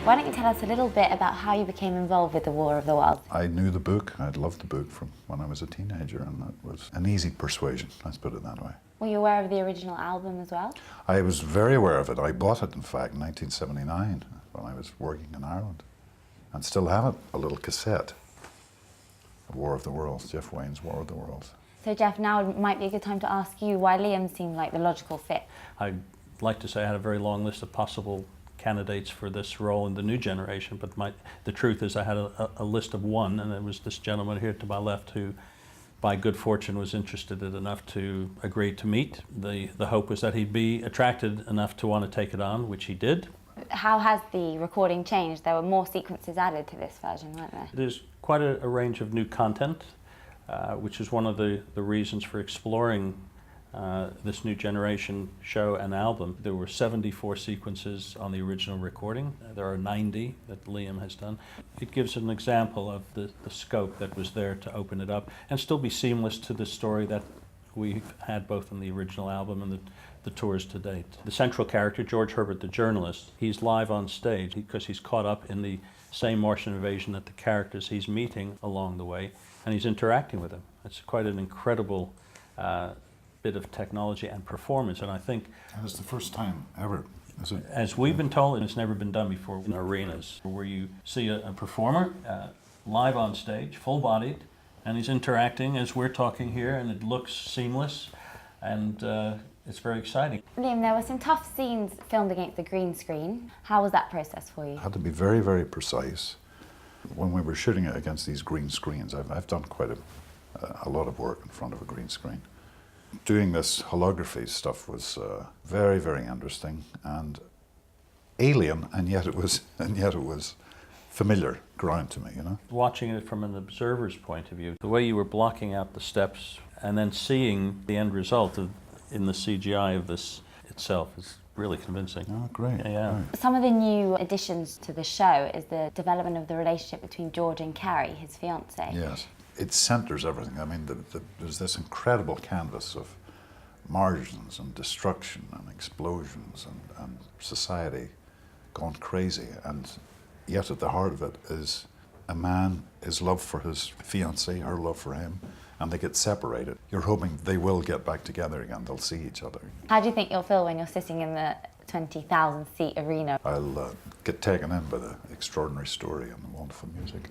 Why don't you tell us a little bit about how you became involved with the War of the Worlds? I knew the book. I'd loved the book from when I was a teenager, and it was an easy persuasion, let's put it that way. Were you aware of the original album as well? I was very aware of it. I bought it, in fact, in 1979 when I was working in Ireland, and still have it, a little cassette. War of the Worlds, Jeff Wayne's War of the Worlds. So Jeff, now might be a good time to ask you why Liam seemed like the logical fit. I'd like to say I had a very long list of possible candidates for this role in the new generation, but the truth is I had a list of one, and it was this gentleman here to my left who, by good fortune, was interested enough to agree to meet. The hope was that he'd be attracted enough to want to take it on, which he did. How has the recording changed? There were more sequences added to this version, weren't there? There's quite a range of new content, which is one of the reasons for exploring this new generation show and album. There were 74 sequences on the original recording. There are 90 that Liam has done. It gives an example of the scope that was there to open it up and still be seamless to the story that we've had both in the original album and the tours to date. The central character, George Herbert, the journalist, he's live on stage because he's caught up in the same Martian invasion that the characters he's meeting along the way, and he's interacting with them. It's quite an incredible bit of technology and performance, and I think And it's the first time ever, is it? as we've been told, and it's never been done before in arenas, where you see a performer live on stage, full-bodied, and he's interacting as we're talking here, and it looks seamless, and it's very exciting. Liam, there were some tough scenes filmed against the green screen. How was that process for you? It had to be very, very precise. When we were shooting it against these green screens, I've done quite a lot of work in front of a green screen. Doing this holography stuff was very, very interesting and alien, and yet it was familiar ground to me, you know. Watching it from an observer's point of view, the way you were blocking out the steps and then seeing the end result in the CGI of this itself is really convincing. Oh, great. Yeah. Great. Some of the new additions to the show is the development of the relationship between George and Carrie, his fiancée. Yes. It centers everything. I mean, there's this incredible canvas of margins and destruction and explosions and society gone crazy, and yet at the heart of it is a man, his love for his fiancée, her love for him, and they get separated. You're hoping they will get back together again, they'll see each other. How do you think you'll feel when you're sitting in the 20,000 seat arena? I'll get taken in by the extraordinary story and the wonderful music.